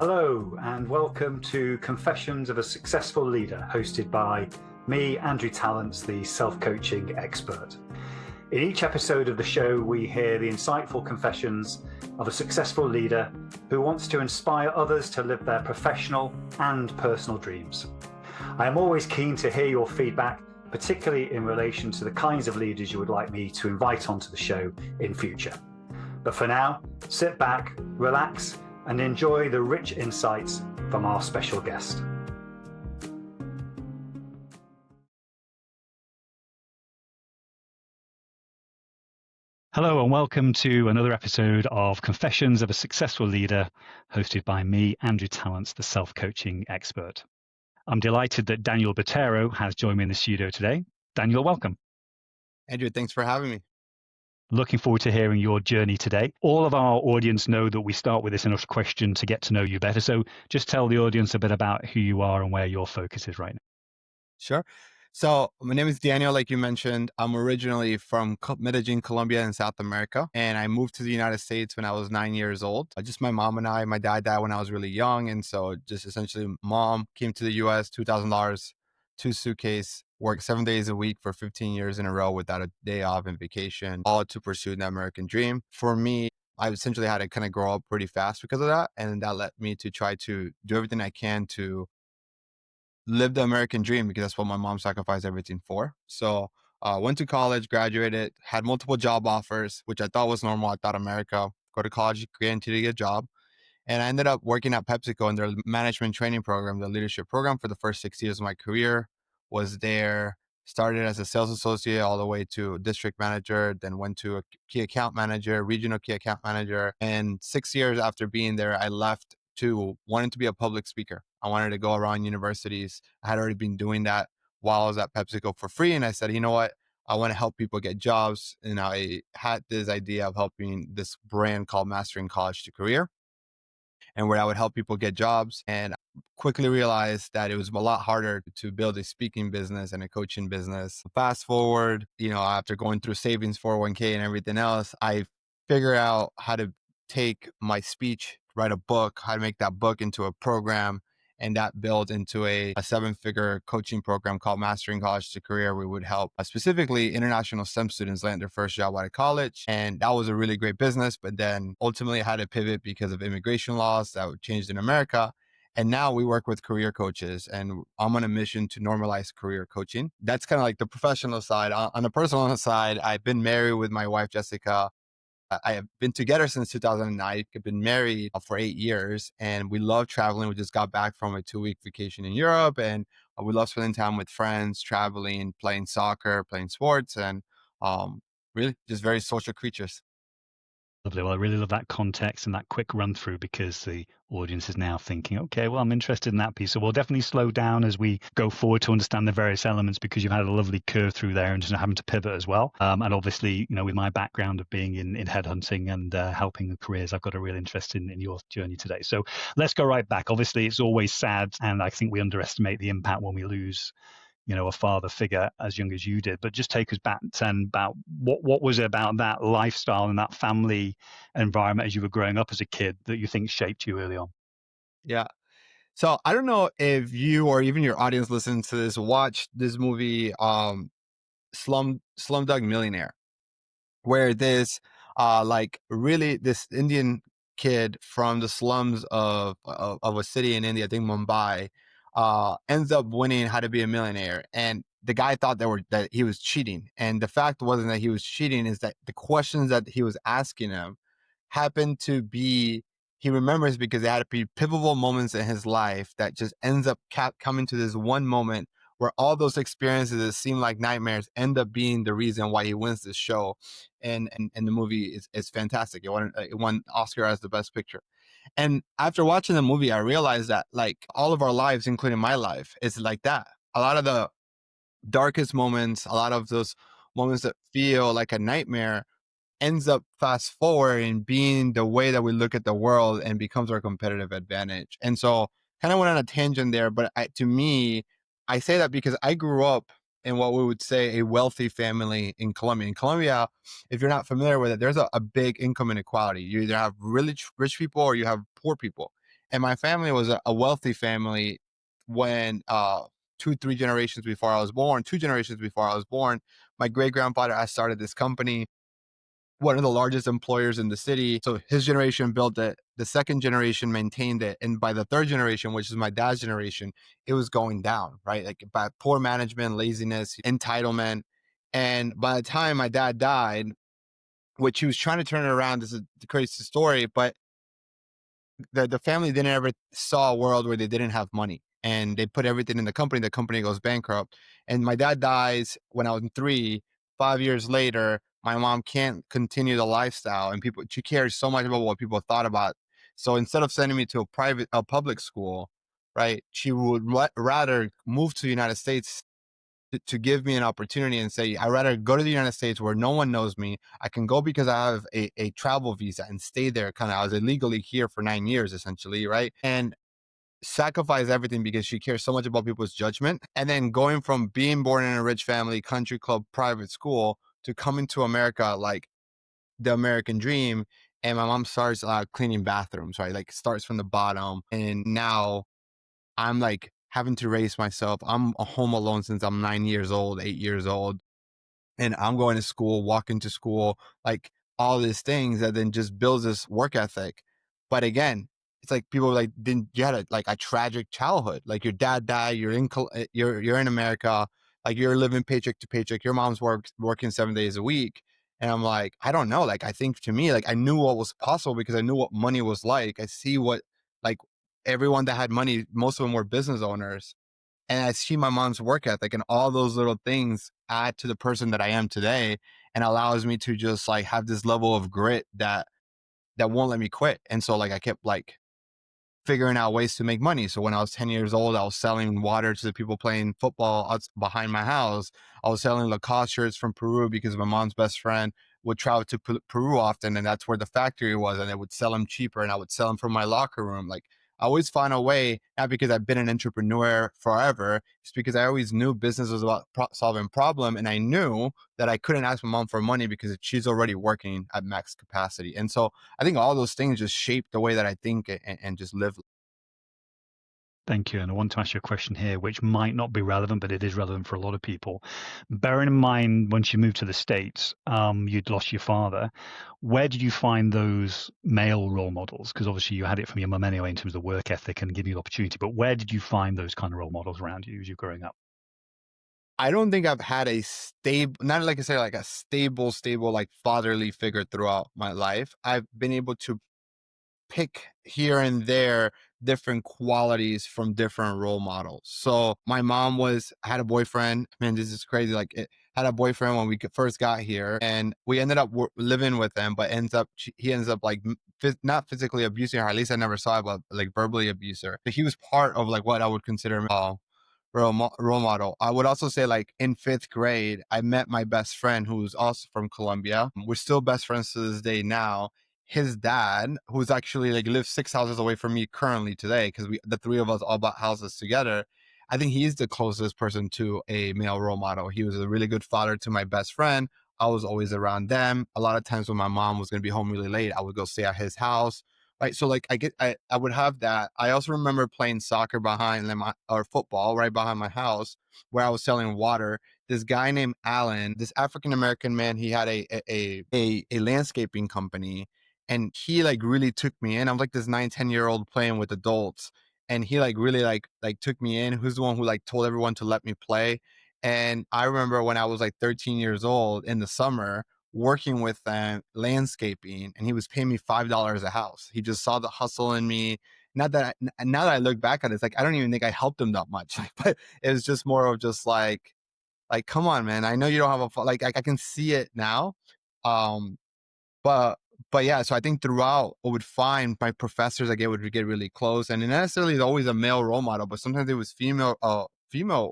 Hello, and welcome to Confessions of a Successful Leader, hosted by me, Andrew Tallents, the self-coaching expert. In each episode of the show, we hear the insightful confessions of a successful leader who wants to inspire others to live their professional and personal dreams. I am always keen to hear your feedback, particularly in relation to the kinds of leaders you would like me to invite onto the show in future. But for now, sit back, relax, and enjoy the rich insights from our special guest. Hello and welcome to another episode of Confessions of a Successful Leader, hosted by me, Andrew Tallents, the self-coaching expert. I'm delighted that Daniel Botero has joined me in the studio today. Daniel, welcome. Andrew, thanks for having me. Looking forward to hearing your journey today. All of our audience know that we start with this initial question to get to know you better. So just tell the audience a bit about who you are and where your focus is right now. Sure. So my name is Daniel, like you mentioned. I'm originally from Medellin, Colombia in South America. And I moved to the United States when I was 9 years old. Just my mom and I. My dad died when I was really young. And so just essentially mom came to the US, $2,000, 2 suitcases, worked 7 days a week for 15 years in a row without a day off and vacation, all to pursue the American dream. For me, I essentially had to kind of grow up pretty fast because of that. And that led me to try to do everything I can to live the American dream, because that's what my mom sacrificed everything for. So went to college, graduated, had multiple job offers, which I thought was normal. I thought America, go to college, guaranteed to get a job. And I ended up working at PepsiCo in their management training program, the leadership program, for the first 6 years of my career. Was there, started as a sales associate all the way to district manager, then went to a key account manager, regional key account manager. And 6 years after being there, I left to wanting to be a public speaker. I wanted to go around universities. I had already been doing that while I was at PepsiCo for free. And I said, you know what? I want to help people get jobs. And I had this idea of helping this brand called Mastering College to Career, and where I would help people get jobs. And quickly realized that it was a lot harder to build a speaking business and a coaching business. Fast forward, after going through savings, 401k and everything else, I figured out how to take my speech, write a book, how to make that book into a program. And that built into a 7-figure coaching program called Mastering College to Career. We would help specifically international STEM students land their first job out of college. And that was a really great business. But then ultimately I had to pivot because of immigration laws that changed in America. And now we work with career coaches, and I'm on a mission to normalize career coaching. That's kind of like the professional side. On the personal side, I've been married with my wife, Jessica. I have been together since 2009. I've been married for 8 years, and we love traveling. We just got back from a 2-week vacation in Europe, and we love spending time with friends, traveling, playing soccer, playing sports, and really just very social creatures. Lovely. Well, I really love that context and that quick run through, because the audience is now thinking, okay, well, I'm interested in that piece. So we'll definitely slow down as we go forward to understand the various elements, because you've had a lovely curve through there and just having to pivot as well. And obviously, with my background of being in headhunting and helping careers, I've got a real interest in your journey today. So let's go right back. Obviously, it's always sad, and I think we underestimate the impact when we lose a father figure as young as you did. But just take us back and about what was it about that lifestyle and that family environment as you were growing up as a kid that you think shaped you early on? Yeah. So I don't know if you or even your audience listening to this watched this movie, Slumdog Millionaire, where this really this Indian kid from the slums of a city in India, I think Mumbai, ends up winning How to Be a Millionaire. And the guy thought that he was cheating. And the fact wasn't that he was cheating, is that the questions that he was asking him happened to be, he remembers, because they had to be pivotal moments in his life that just ends up coming to this one moment where all those experiences that seem like nightmares end up being the reason why he wins this show. And the movie is fantastic. It won Oscar as the best picture. And after watching the movie, I realized that like all of our lives, including my life, is like that. A lot of the darkest moments, a lot of those moments that feel like a nightmare, ends up fast forward and being the way that we look at the world and becomes our competitive advantage. And so kind of went on a tangent there, but to me, I say that because I grew up in what we would say a wealthy family in Colombia. In Colombia, if you're not familiar with it, there's a big income inequality. You either have really rich people or you have poor people. And my family was a wealthy family when 2 3 generations before I was born, 2 generations before I was born, my great grandfather had started this company, one of the largest employers in the city. So his generation built it. The second generation maintained it. And by the third generation, which is my dad's generation, it was going down, right? Like by poor management, laziness, entitlement. And by the time my dad died, which he was trying to turn it around, this is a crazy story, but the family didn't ever saw a world where they didn't have money. And they put everything in the company goes bankrupt. And my dad dies when I was 3. 5 years later, my mom can't continue the lifestyle, and people she cares so much about what people thought about. So instead of sending me to a public school, right, she would rather move to the United States to give me an opportunity and say, I'd rather go to the United States where no one knows me. I can go because I have a travel visa and stay there. Kind of, I was illegally here for 9 years, essentially, right? And sacrifice everything because she cares so much about people's judgment. And then going from being born in a rich family, country club, private school to coming to America, like the American dream. And my mom starts cleaning bathrooms, right? Like starts from the bottom. And now I'm like having to raise myself. I'm home alone since I'm 9 years old, 8 years old. And I'm going to school, walking to school, like all these things that then just builds this work ethic. But again, it's like people like didn't you had like a tragic childhood. Like your dad died, you're in America, like you're living paycheck to paycheck. Your mom's working 7 days a week. And I'm like, I don't know. Like I think to me, like I knew what was possible because I knew what money was like. I see what like everyone that had money, most of them were business owners, and I see my mom's work ethic, and all those little things add to the person that I am today and allows me to just like have this level of grit that won't let me quit. And so like I kept like figuring out ways to make money. So when I was 10 years old, I was selling water to the people playing football behind my house. I was selling Lacoste shirts from Peru because my mom's best friend would travel to Peru often, and that's where the factory was, and they would sell them cheaper, and I would sell them from my locker room. Like I always found a way, not because I've been an entrepreneur forever, it's because I always knew business was about solving problem, and I knew that I couldn't ask my mom for money because she's already working at max capacity. And so I think all those things just shape the way that I think and just live. Thank you. And I want to ask you a question here, which might not be relevant, but it is relevant for a lot of people. Bearing in mind, once you moved to the States, you'd lost your father. Where did you find those male role models? Because obviously you had it from your mum anyway in terms of work ethic and giving you the opportunity. But where did you find those kind of role models around you as you're growing up? I don't think I've had a stable, not like I say, like a stable, like fatherly figure throughout my life. I've been able to pick here and there different qualities from different role models. So my mom had a boyfriend. Man, this is crazy. Like it had a boyfriend when we first got here, and we ended up living with him. But he ends up like not physically abusing her. At least I never saw it, but like verbally abuse her. But he was part of like what I would consider role model. I would also say like in 5th grade, I met my best friend who's also from Colombia. We're still best friends to this day now. His dad, who's actually like lives 6 houses away from me currently today, because the three of us all bought houses together. I think he's the closest person to a male role model. He was a really good father to my best friend. I was always around them. A lot of times when my mom was going to be home really late, I would go stay at his house. Right. So like I would have that. I also remember playing soccer behind them or football right behind my house where I was selling water. This guy named Alan, this African American man, he had a landscaping company, and he like really took me in. I'm like this 9 10 year old playing with adults, and he like really like took me in. Who's the one who like told everyone to let me play? And I remember when I was like 13 years old in the summer, working with them landscaping, and he was paying me $5 a house. He just saw the hustle in me. Not that now that I look back at it, it's like I don't even think I helped him that much. Like, but it was just more of just like come on, man. I know you don't have like I can see it now. Um, but but yeah, so I think throughout I would find my professors would get really close, and it not necessarily always a male role model, but sometimes it was female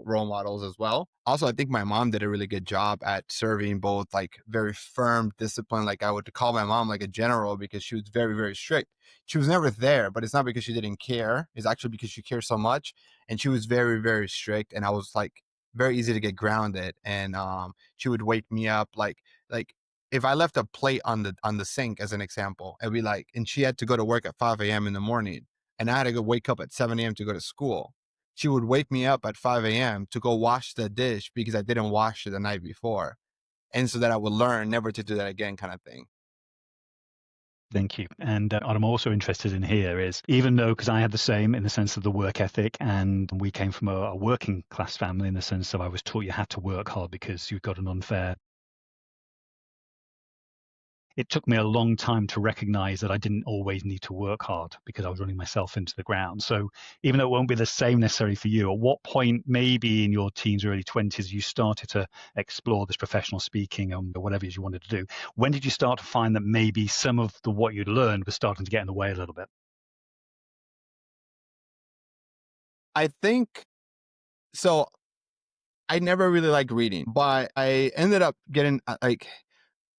role models as well. Also, I think my mom did a really good job at serving both like very firm discipline. Like I would call my mom like a general because she was very, very strict. She was never there, but it's not because she didn't care. It's actually because she cared so much. And she was very, very strict. And I was like very easy to get grounded. And she would wake me up like if I left a plate on the sink as an example, and she had to go to work at 5 a.m. in the morning. and I had to go wake up at 7 a.m. to go to school. She would wake me up at 5 a.m. to go wash the dish because I didn't wash it the night before. And so that I would learn never to do that again, kind of thing. Thank you. And what I'm also interested in here is, even though, because I had the same in the sense of the work ethic, and we came from a working class family in the sense of I was taught you had to work hard because you got an unfair. It took me a long time to recognize that I didn't always need to work hard because I was running myself into the ground. So even though it won't be the same necessarily for you, at what point, maybe in your teens or early 20s, you started to explore this professional speaking and whatever it is you wanted to do? When did you start to find that maybe some of what you'd learned was starting to get in the way a little bit? I think so. I never really liked reading, but I ended up getting like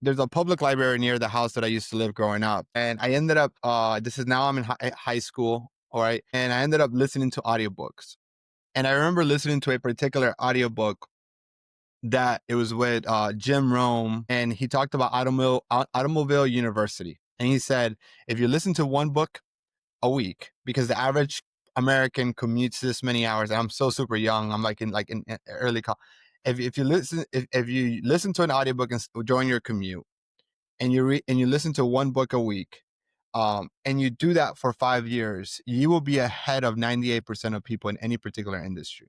there's a public library near the house that I used to live growing up. And I ended up, this is now I'm in high school. All right. And I ended up listening to audiobooks. And I remember listening to a particular audiobook that it was with Jim Rome. And he talked about Automobile University. And he said, if you listen to one book a week, because the average American commutes this many hours, and I'm so super young. I'm like in early college. If you listen to an audiobook and during your commute, and you read and you listen to one book a week, and you do that for 5 years, you will be ahead of 98% of people in any particular industry.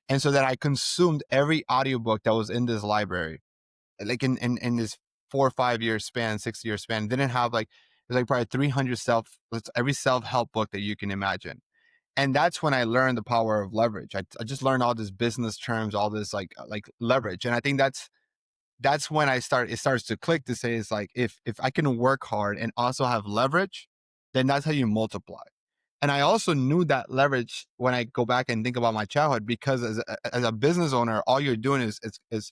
And so that I consumed every audiobook that was in this library, like in this 4 or 5 year span, 6 year span. Didn't have like there's like probably 300 every self-help book that you can imagine. And that's when I learned the power of leverage. I just learned all this business terms, all this like leverage. And I think that's when it starts to click to say, it's like, if I can work hard and also have leverage, then that's how you multiply. And I also knew that leverage when I go back and think about my childhood, because as a business owner, all you're doing is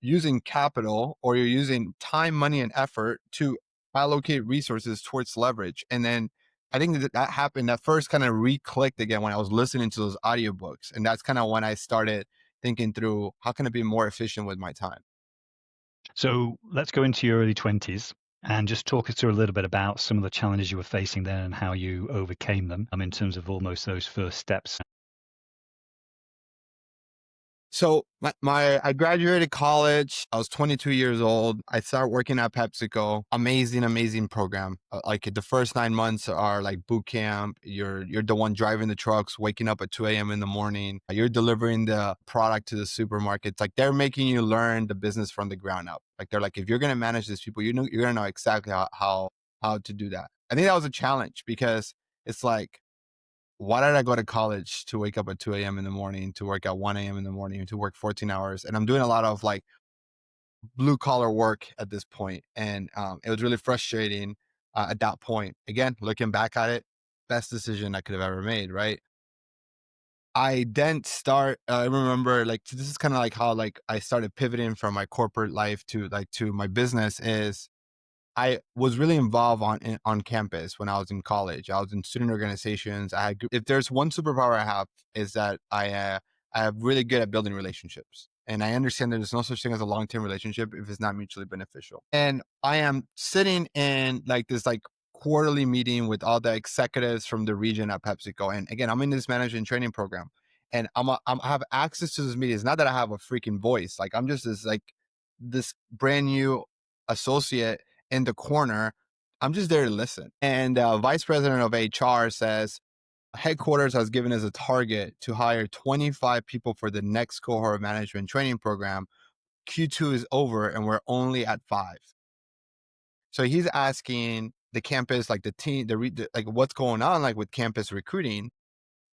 using capital, or you're using time, money, and effort to allocate resources towards leverage. And then I think that happened, that first kind of re-clicked again when I was listening to those audiobooks. And that's kind of when I started thinking through, how can I be more efficient with my time? So let's go into your early 20s and just talk us through a little bit about some of the challenges you were facing then and how you overcame them in terms of almost those first steps. So I graduated college. I was 22 years old. I started working at PepsiCo. Amazing, amazing program. Like the first 9 months are like boot camp. You're the one driving the trucks, waking up at 2 a.m. in the morning. You're delivering the product to the supermarkets. Like they're making you learn the business from the ground up. Like they're like, if you're gonna manage these people, you're gonna know exactly how to do that. I think that was a challenge, because it's like, why did I go to college to wake up at 2 a.m. in the morning, to work at 1 a.m. in the morning, to work 14 hours? And I'm doing a lot of like blue collar work at this point. And it was really frustrating at that point. Again, looking back at it, best decision I could have ever made, right? I then I remember like, this is kind of like how like I started pivoting from my corporate life to my business is, I was really involved on campus when I was in college. I was in student organizations. If there's one superpower I have, is that I am really good at building relationships, and I understand that there's no such thing as a long term relationship if it's not mutually beneficial. And I am sitting in like this like quarterly meeting with all the executives from the region at PepsiCo, and again, I'm in this management training program, and I have access to this meeting. It's not that I have a freaking voice. Like I'm just this brand new associate in the corner. I'm just there to listen. And vice president of HR says, headquarters has given us a target to hire 25 people for the next cohort management training program. Q2 is over and we're only at 5. So he's asking the campus, like the team, like what's going on, like with campus recruiting.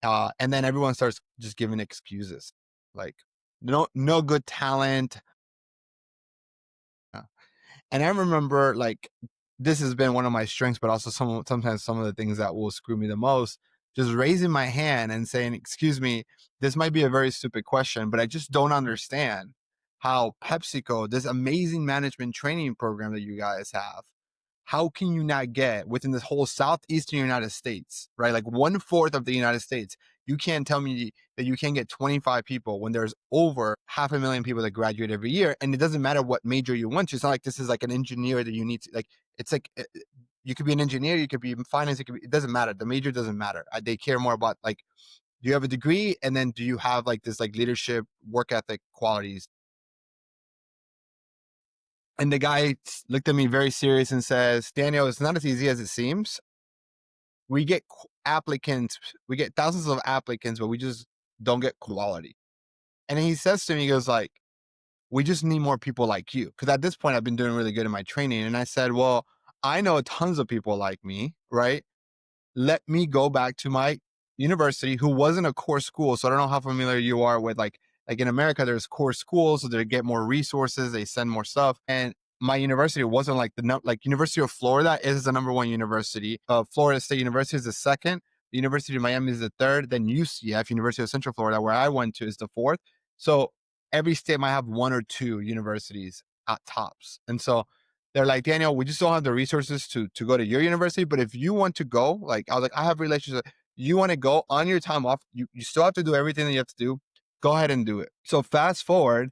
And then everyone starts just giving excuses, like no good talent. And I remember like this has been one of my strengths, but also sometimes some of the things that will screw me the most. Just raising my hand and saying, "Excuse me, this might be a very stupid question, but I just don't understand how PepsiCo, this amazing management training program that you guys have, how can you not get within this whole southeastern United States, right? Like 1/4 of the United States, you can't tell me that you can't get 25 people when there's over 500,000 people that graduate every year. And it doesn't matter what major you went to. It's not like this is like an engineer that you need to like, it's like You could be an engineer, you could be in finance, it doesn't matter. The major doesn't matter. They care more about like, do you have a degree? And then do you have like this like leadership, work ethic qualities? And the guy looked at me very serious and says, Daniel, it's not as easy as it seems. We get applicants, we get thousands of applicants, but we just don't get quality. And he says to me, he goes like, we just need more people like you. Cause at this point I've been doing really good in my training. And I said, well, I know tons of people like me, right? Let me go back to my university, who wasn't a core school. So I don't know how familiar you are with like in America, there's core schools, so they get more resources, they send more stuff. And my university wasn't like like University of Florida is the number one university. Florida State University is the second. The University of Miami is the third. Then UCF, University of Central Florida, where I went to, is the fourth. So every state might have one or two universities at tops. And so they're like, Daniel, we just don't have the resources to go to your university. But if you want to go, like I was like, I have relationships. You want to go on your time off, you still have to do everything that you have to do. Go ahead and do it. So fast forward,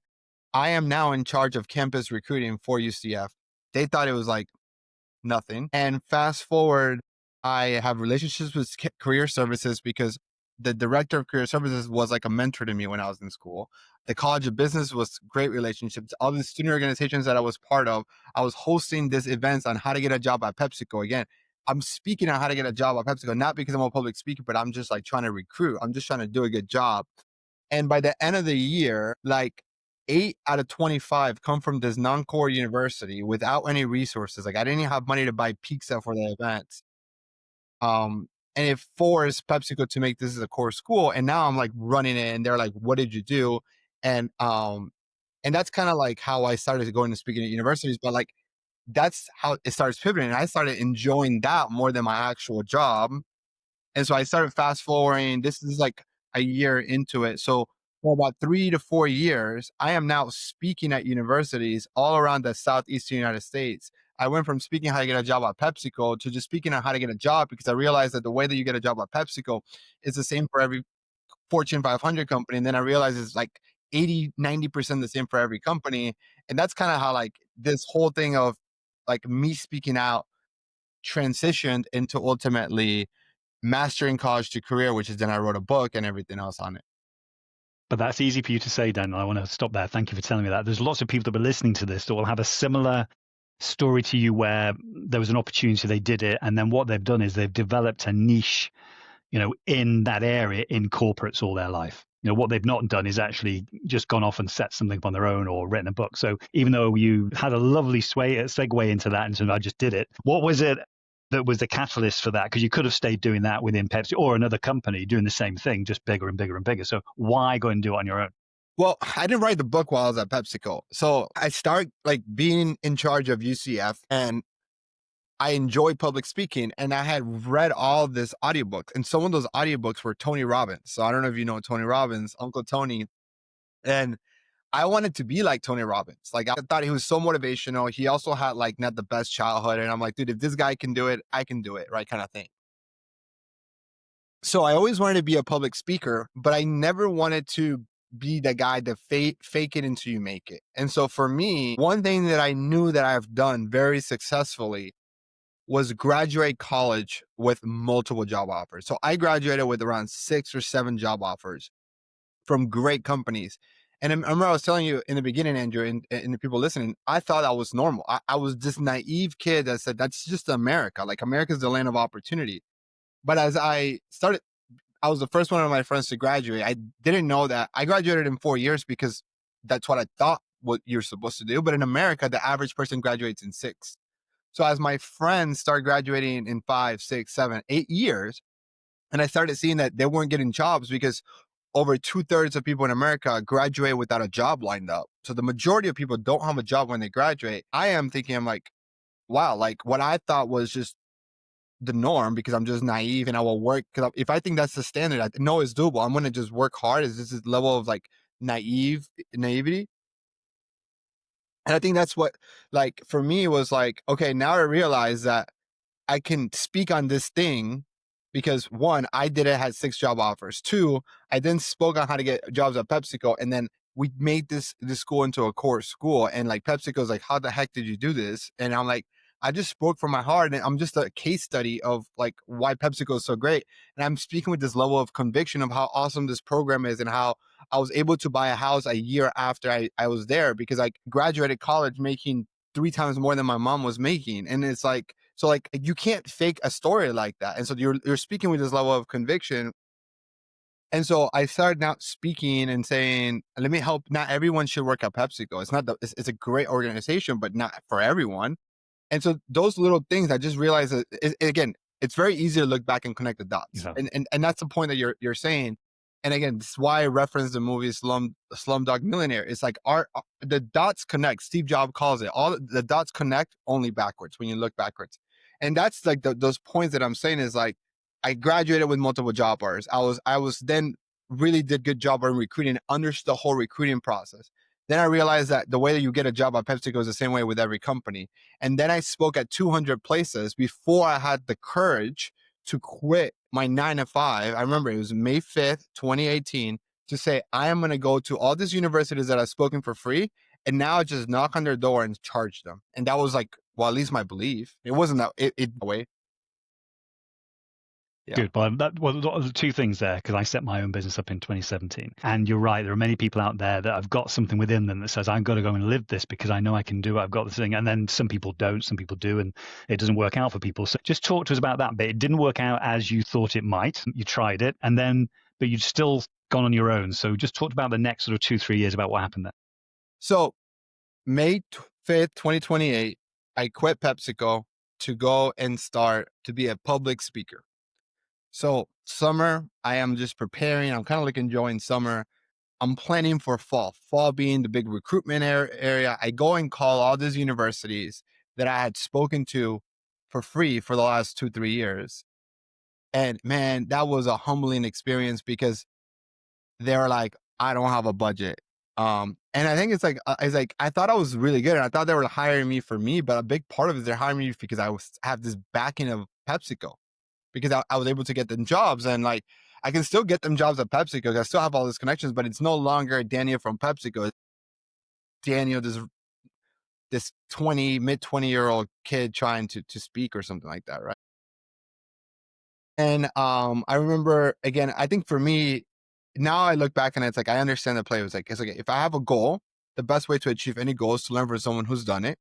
I am now in charge of campus recruiting for UCF. They thought it was like nothing. And fast forward, I have relationships with career services because the director of career services was like a mentor to me when I was in school. The College of Business was great relationships. All the student organizations that I was part of, I was hosting these events on how to get a job at PepsiCo. Again, I'm speaking on how to get a job at PepsiCo, not because I'm a public speaker, but I'm just like trying to recruit. I'm just trying to do a good job. And by the end of the year, like 8 out of 25 come from this non-core university without any resources. Like I didn't even have money to buy pizza for the events. And it forced PepsiCo to make this as a core school. And now I'm like running it and they're like, what did you do? And that's kind of like how I started going to speaking at universities, but like that's how it starts pivoting. And I started enjoying that more than my actual job. And so I started fast forwarding. This is like a year into it. So for about 3 to 4 years, I am now speaking at universities all around the Southeastern United States. I went from speaking how to get a job at PepsiCo to just speaking on how to get a job, because I realized that the way that you get a job at PepsiCo is the same for every Fortune 500 company. And then I realized it's like 80, 90% the same for every company. And that's kind of how like this whole thing of like me speaking out transitioned into ultimately mastering college to career, which is then I wrote a book and everything else on it. But that's easy for you to say, Daniel. I want to stop there. Thank you for telling me that. There's lots of people that were listening to this that will have a similar story to you where there was an opportunity, they did it, and then what they've done is they've developed a niche, in that area in corporates all their life. What they've not done is actually just gone off and set something up on their own or written a book. So even though you had a lovely segue into that and said, I just did it, what was it that was the catalyst for that? Because you could have stayed doing that within Pepsi or another company doing the same thing, just bigger and bigger and bigger. So why go and do it on your own? Well, I didn't write the book while I was at PepsiCo. So I started like being in charge of UCF, and I enjoyed public speaking, and I had read all this audiobooks, and some of those audiobooks were Tony Robbins. So I don't know if you know Tony Robbins, Uncle Tony. And I wanted to be like Tony Robbins. Like I thought he was so motivational. He also had like not the best childhood. And I'm like, dude, if this guy can do it, I can do it. Right. Kind of thing. So I always wanted to be a public speaker, but I never wanted to be the guy that fake it until you make it. And so for me, one thing that I knew that I've done very successfully was graduate college with multiple job offers. So I graduated with around 6 or 7 job offers from great companies. And I remember I was telling you in the beginning, Andrew, and the people listening, I thought that was normal. I was this naive kid that said, that's just America. Like America's the land of opportunity. But as I started, I was the first one of my friends to graduate. I didn't know that I graduated in 4 years because that's what I thought what you're supposed to do. But in America, the average person graduates in 6. So as my friends start graduating in 5, 6, 7, 8 years, and I started seeing that they weren't getting jobs because over 2/3 of people in America graduate without a job lined up. So the majority of people don't have a job when they graduate. I am thinking, I'm like, wow, like what I thought was just the norm because I'm just naive and I will work. Because if I think that's the standard, I know it's doable. I'm going to just work hard. Is this level of like naivety? And I think that's what, like, for me was like, okay, now I realize that I can speak on this thing because 1, I did it, had 6 job offers. 2, I then spoke on how to get jobs at PepsiCo. And then we made this school into a core school. And like PepsiCo's like, how the heck did you do this? And I'm like, I just spoke from my heart, and I'm just a case study of like why PepsiCo is so great. And I'm speaking with this level of conviction of how awesome this program is and how I was able to buy a house a year after I was there, because I graduated college making 3 times more than my mom was making. And it's like, so like you can't fake a story like that. And so you're speaking with this level of conviction. And so I started out speaking and saying, let me help. Not everyone should work at PepsiCo. It's a great organization, but not for everyone. And so those little things, I just realized that again, it's very easy to look back and connect the dots. Exactly. And that's the point that you're saying. And again, this is why I referenced the movie Slumdog Millionaire. It's like the dots connect. Steve Jobs calls it. All the dots connect only backwards when you look backwards. And that's like those points that I'm saying is like, I graduated with multiple job offers. I was then really did good job on recruiting, understood the whole recruiting process. Then I realized that the way that you get a job at PepsiCo is the same way with every company. And then I spoke at 200 places before I had the courage to quit my 9 to 5. I remember it was May 5th, 2018, to say, I am going to go to all these universities that I've spoken for free. And now I just knock on their door and charge them. And that was like, well, at least my belief. It wasn't that way. Yeah. Good. Well, the two things there, because I set my own business up in 2017. And you're right, there are many people out there that have got something within them that says, I've got to go and live this because I know I can do it. I've got this thing. And then some people don't, some people do, and it doesn't work out for people. So just talk to us about that bit. It didn't work out as you thought it might. You tried it, and then, but you'd still gone on your own. So just talk about the next sort of 2-3 years about what happened there. So May 5th, 2028, I quit PepsiCo to go and start to be a public speaker. So summer, I am just preparing. I'm kind of like enjoying summer. I'm planning for fall being the big recruitment area. I go and call all these universities that I had spoken to for free for the last 2-3 years. And man, that was a humbling experience because they're like, I don't have a budget. And I think it's like I thought I was really good, and I thought they were hiring me for me, but a big part of it is they're hiring me because have this backing of PepsiCo, because I was able to get them jobs, and like I can still get them jobs at PepsiCo because I still have all these connections, but it's no longer Daniel from PepsiCo. It's Daniel, this mid 20-year-old kid trying to speak or something like that, right? And I remember, again, I think for me, now I look back and it's like I understand the play. It's like if I have a goal, the best way to achieve any goal is to learn from someone who's done it.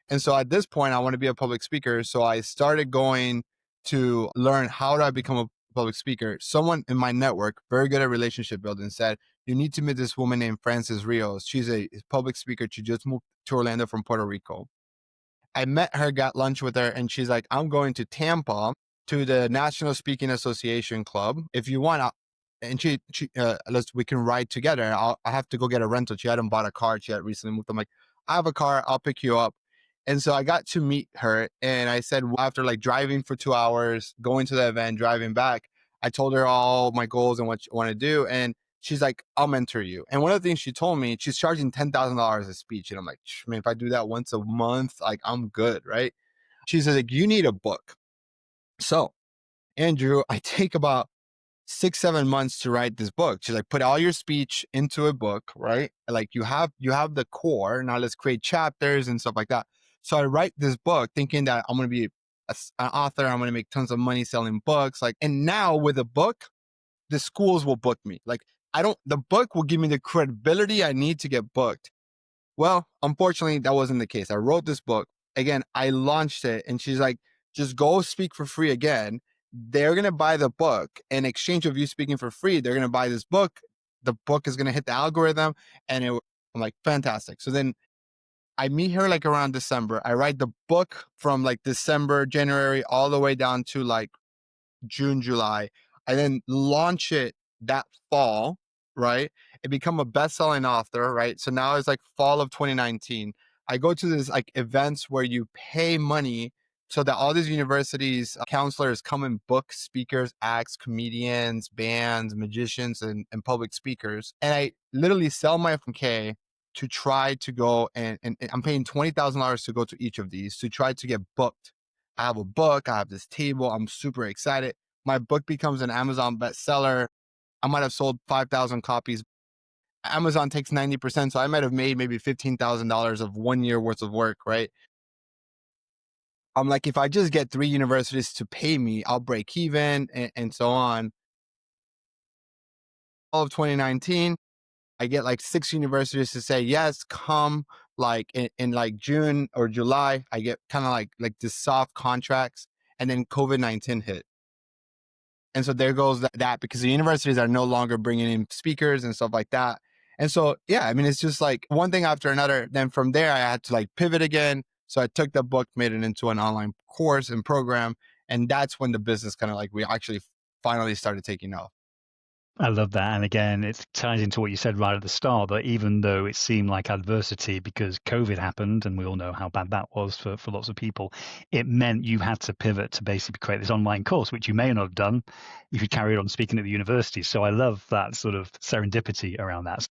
And so at this point, I want to be a public speaker. So I started going to learn how do I become a public speaker. Someone in my network, very good at relationship building, said, you need to meet this woman named Frances Rios. She's a public speaker. She just moved to Orlando from Puerto Rico. I met her, got lunch with her, and she's like, I'm going to Tampa to the National Speaking Association Club. If you want, and we can ride together. I have to go get a rental. She hadn't bought a car. She had recently moved. I'm like, I have a car. I'll pick you up. And so I got to meet her, and I said, after like driving for 2 hours, going to the event, driving back, I told her all my goals and what I want to do. And she's like, I'll mentor you. And one of the things she told me, she's charging $10,000 a speech. And I'm like, man, if I do that once a month, like I'm good, right? She says, like, you need a book. So, Andrew, I take about 6-7 months to write this book. She's like, put all your speech into a book, right? Like you have the core. Now let's create chapters and stuff like that. So I write this book thinking that I'm going to be an author. I'm going to make tons of money selling books. Like, and now with a book, the schools will book me. Like the book will give me the credibility I need to get booked. Well, unfortunately, that wasn't the case. I wrote this book. Again, I launched it, and she's like, just go speak for free again. They're going to buy the book. In exchange of you speaking for free, they're going to buy this book. The book is going to hit the algorithm. And I'm like, fantastic. So then I meet her like around December. I write the book from like December, January, all the way down to like June, July. I then launch it that fall, right? It become a best-selling author, right? So now it's like fall of 2019. I go to this like events where you pay money so that all these universities, counselors come and book speakers, acts, comedians, bands, magicians, and public speakers. And I literally sell my 4K to try to go and I'm paying $20,000 to go to each of these to try to get booked. I have a book. I have this table. I'm super excited. My book becomes an Amazon bestseller. I might have sold 5,000 copies. Amazon takes 90%. So I might have made maybe $15,000 of 1 year worth of work, right? I'm like, if I just get 3 universities to pay me, I'll break even and so on. All of 2019, I get like 6 universities to say, yes, come like in like June or July. I get kind of like this soft contracts, and then COVID-19 hit. And so there goes that because the universities are no longer bringing in speakers and stuff like that. And so, yeah, I mean, it's just like one thing after another. Then from there, I had to like pivot again. So I took the book, made it into an online course and program. And that's when the business kind of like we actually finally started taking off. I love that. And again, it ties into what you said right at the start, that even though it seemed like adversity because COVID happened, and we all know how bad that was for lots of people, it meant you had to pivot to basically create this online course, which you may not have done if you carried on speaking at the university. So I love that sort of serendipity around that.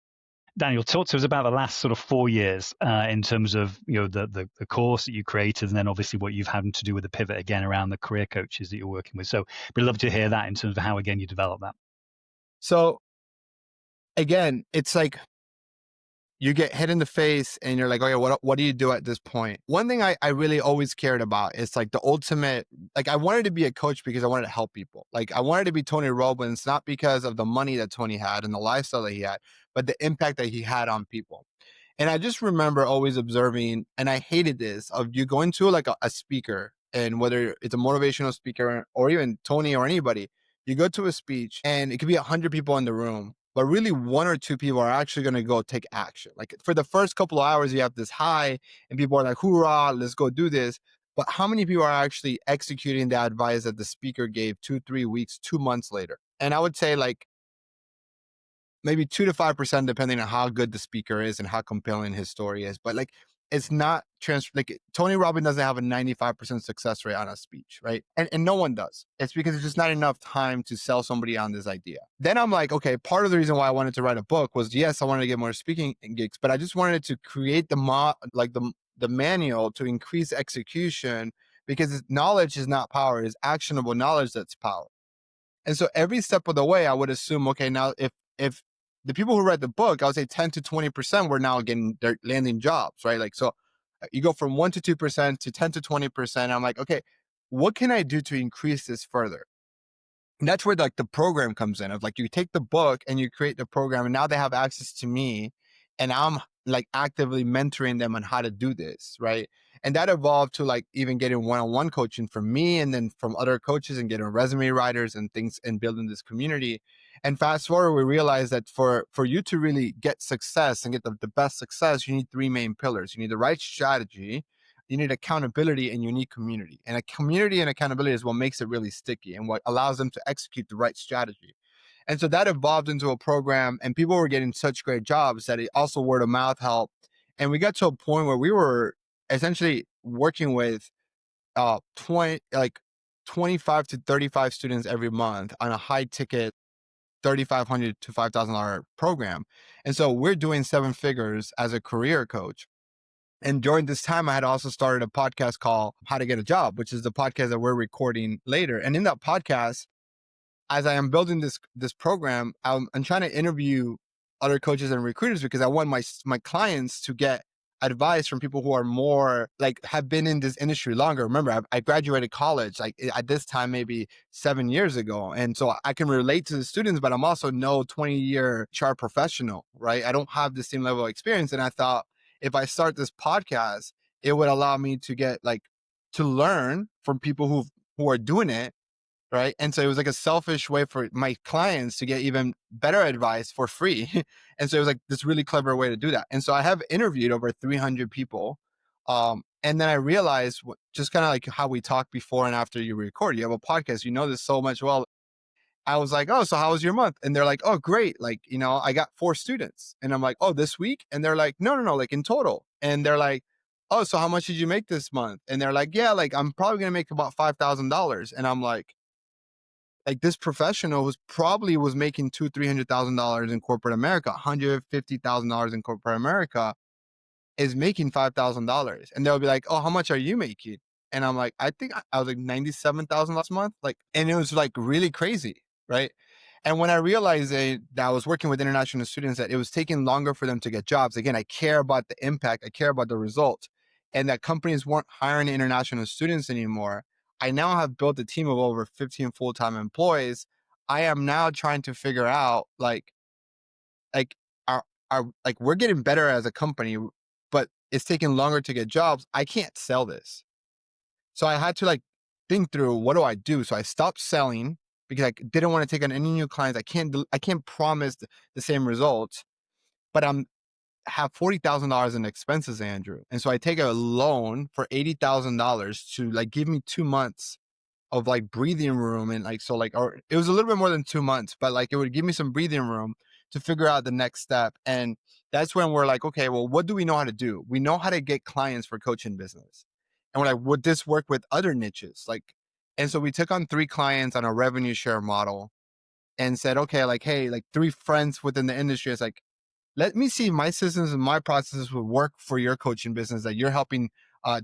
Daniel, talk to us about the last sort of 4 years in terms of the course that you created, and then obviously what you've had to do with the pivot again around the career coaches that you're working with. So we'd love to hear that in terms of how again you develop that. So again, it's like you get hit in the face and you're like, okay, what do you do at this point? One thing I really always cared about is like the ultimate, like I wanted to be a coach because I wanted to help people. Like I wanted to be Tony Robbins, not because of the money that Tony had and the lifestyle that he had, but the impact that he had on people. And I just remember always observing, and I hated this, of you going to like a speaker, and whether it's a motivational speaker or even Tony or anybody, you go to a speech and it could be 100 people in the room, but really one or two people are actually going to go take action. Like for the first couple of hours, you have this high and people are like, hoorah, let's go do this. But how many people are actually executing the advice that the speaker gave 2, 3 weeks, 2 months later? And I would say like maybe 2 to 5%, depending on how good the speaker is and how compelling his story is. But like, it's not like Tony Robbins doesn't have a 95% success rate on a speech, right? And no one does. It's because there's just not enough time to sell somebody on this idea. Then I'm like, okay, part of the reason why I wanted to write a book was, yes, I wanted to get more speaking gigs, but I just wanted to create the manual to increase execution, because knowledge is not power, it's actionable knowledge that's power. And so every step of the way, I would assume, okay, now if the people who read the book, I would say 10 to 20% were now they're landing jobs, right? Like, so you go from 1 to 2% to 10 to 20%. I'm like, okay, what can I do to increase this further? And that's where like the program comes in, of like, you take the book and you create the program, and now they have access to me, and I'm like actively mentoring them on how to do this, right? And that evolved to like even getting one-on-one coaching from me, and then from other coaches, and getting resume writers and things, and building this community. And fast forward, we realized that for you to really get success and get the best success, you need three main pillars. You need the right strategy, you need accountability, and you need community. And a community and accountability is what makes it really sticky and what allows them to execute the right strategy. And so that evolved into a program, and people were getting such great jobs that it also word of mouth helped. And we got to a point where we were essentially working with 25 to 35 students every month on a high ticket $3,500 to $5,000 program. And so we're doing seven figures as a career coach. And during this time, I had also started a podcast called How to Get a Job, which is the podcast that we're recording later. And in that podcast, as I am building this program, I'm trying to interview other coaches and recruiters, because I want my clients to get advice from people who are more like have been in this industry longer. Remember, I graduated college like at this time maybe 7 years ago, and so I can relate to the students, but I'm also no 20-year HR professional, right? I don't have the same level of experience, and I thought if I start this podcast, it would allow me to get like to learn from people who are doing it, right? And so it was like a selfish way for my clients to get even better advice for free. And so it was like this really clever way to do that. And so I have interviewed over 300 people. And then I realized just kind of like how we talked before and after you record, you have a podcast, you know this so much well. I was like, oh, so how was your month? And they're like, oh, great. Like, I got 4 students. And I'm like, oh, this week? And they're like, no, like in total. And they're like, oh, so how much did you make this month? And they're like, yeah, like I'm probably going to make about $5,000. And I'm like this professional was making $200,000-300,000 in corporate America, $150,000 in corporate America, is making $5,000. And they'll be like, oh, how much are you making? And I'm like, I think I was like 97,000 last month. Like, and it was like really crazy. Right. And when I realized that I was working with international students, that it was taking longer for them to get jobs. Again, I care about the impact. I care about the results. and that companies weren't hiring international students anymore, I now have built a team of over 15 full-time employees. I am now trying to figure out like like we're getting better as a company, but it's taking longer to get jobs. I can't sell this. So I had to like think through, what do I do? So I stopped selling because I didn't want to take on any new clients. I can't promise the same results, but I'm have $40,000 in expenses, Andrew. And so I take a loan for $80,000 to like give me 2 months of like breathing room. And like, so like, or it was a little bit more than 2 months, but like it would give me some breathing room to figure out the next step. And that's when we're like, okay, well, what do we know how to do? We know how to get clients for coaching business. And we're like, would this work with other niches? Like, and so we took on 3 clients on a revenue share model and said, okay, like, hey, like 3 friends within the industry. It's like, let me see if my systems and my processes would work for your coaching business, that you're helping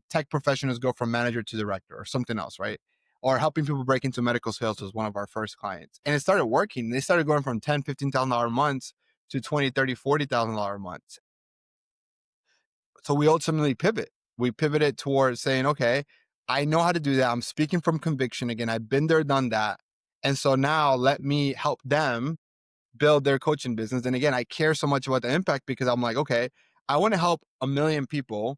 tech professionals go from manager to director or something else, right? Or helping people break into medical sales was one of our first clients. And it started working. They started going from $10,000, $15,000 months to $20,000, $30,000, $40,000 months. So we ultimately pivot. We pivoted towards saying, okay, I know how to do that. I'm speaking from conviction again. I've been there, done that. And so now let me help them build their coaching business. And again, I care so much about the impact because I'm like, okay, I want to help a million people.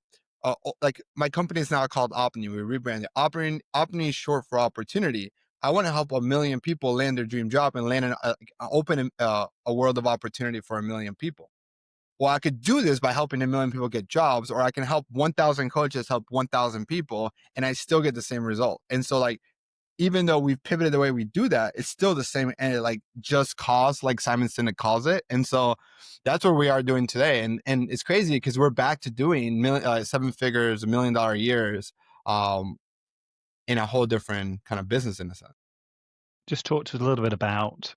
Like my company is now called Opny. We rebranded. Opny is short for opportunity. I want to help a million people land their dream job and land open a world of opportunity for a million people. Well, I could do this by helping a million people get jobs, or I can help 1,000 coaches help 1,000 people, and I still get the same result. And so like, even though we've pivoted the way we do that, it's still the same, and it like just cause, like Simon Sinek calls it. And so that's what we are doing today. And it's crazy because we're back to doing 7 figures, $1 million years, in a whole different kind of business in a sense. Just talk to us a little bit about,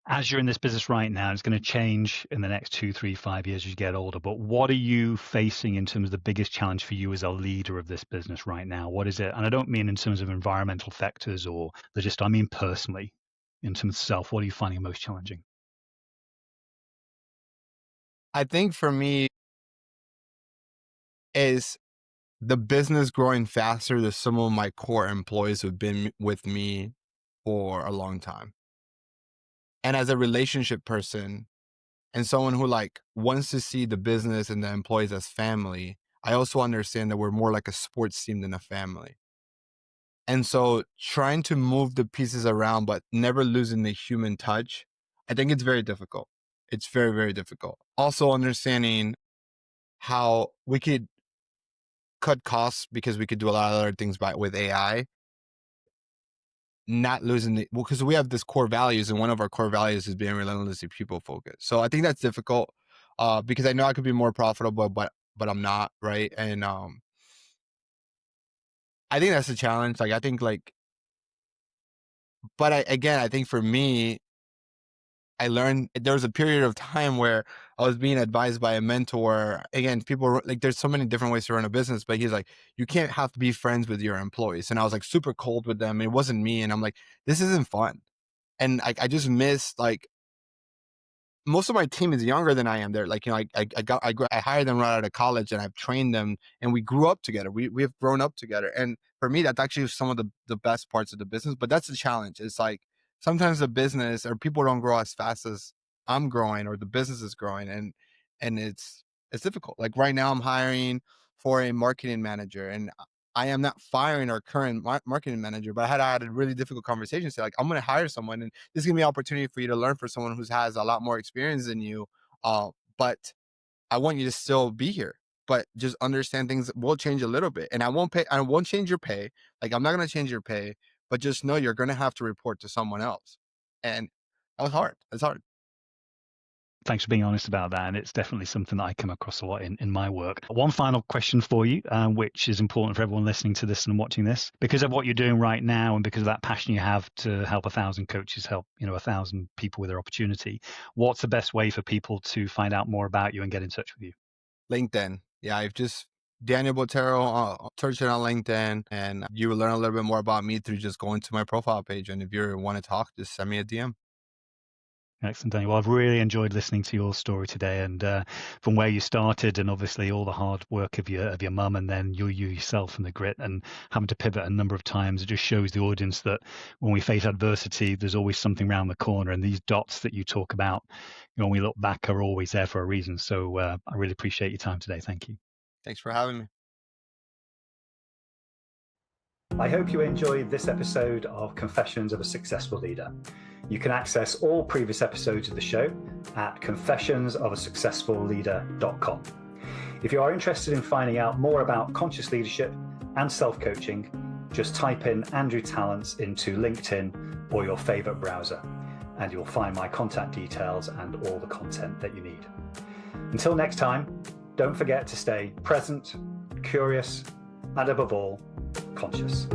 as you're in this business right now, it's going to change in the next 2, 3, 5 years as you get older. But what are you facing in terms of the biggest challenge for you as a leader of this business right now? What is it? And I don't mean in terms of environmental factors or I mean personally, in terms of self. What are you finding most challenging? I think for me is the business growing faster than some of my core employees who've been with me for a long time. And as a relationship person, and someone who like wants to see the business and the employees as family, I also understand that we're more like a sports team than a family. And so trying to move the pieces around, but never losing the human touch, I think it's very difficult. It's very, very difficult. Also understanding how we could cut costs because we could do a lot of other things with AI, not losing because we have this core values, and one of our core values is being relentlessly people focused. So I think that's difficult, because I know I could be more profitable, but I'm not, right. And I think that's a challenge. Like I think like, but I think for me, I learned there was a period of time where I was being advised by a mentor. Again, people like, there's so many different ways to run a business, but he's like, you can't have to be friends with your employees. And I was like super cold with them. It wasn't me. And I'm like, this isn't fun. And I just miss like, most of my team is younger than I am. They're like, I hired them right out of college, and I've trained them, and we grew up together. We have grown up together. And for me, that's actually some of the best parts of the business, but that's the challenge. It's like, sometimes the business or people don't grow as fast as I'm growing or the business is growing. And it's difficult. Like right now I'm hiring for a marketing manager, and I am not firing our current marketing manager, but I had a really difficult conversation. Say like, I'm going to hire someone, and this is going to be an opportunity for you to learn from someone who has a lot more experience than you. But I want you to still be here, but just understand things will change a little bit. And I won't change your pay. Like I'm not going to change your pay, but just know you're going to have to report to someone else. And that was hard. It's hard. Thanks for being honest about that. And it's definitely something that I come across a lot in my work. One final question for you, which is important for everyone listening to this and watching this. Because of what you're doing right now, and because of that passion you have to help 1,000 coaches help 1,000 people with their opportunity, what's the best way for people to find out more about you and get in touch with you? LinkedIn. Yeah, I've just Daniel Botero, search it on LinkedIn, and you will learn a little bit more about me through just going to my profile page. And if you want to talk, just send me a DM. Excellent, Daniel. Well, I've really enjoyed listening to your story today, and from where you started, and obviously all the hard work of your mum, and then you yourself and the grit, and having to pivot a number of times. It just shows the audience that when we face adversity, there's always something around the corner, and these dots that you talk about, when we look back, are always there for a reason. So I really appreciate your time today. Thank you. Thanks for having me. I hope you enjoyed this episode of Confessions of a Successful Leader. You can access all previous episodes of the show at confessionsofaSuccessfulLeader.com. If you are interested in finding out more about conscious leadership and self-coaching, just type in Andrew Tallents into LinkedIn or your favorite browser, and you'll find my contact details and all the content that you need. Until next time, don't forget to stay present, curious, and above all, conscious.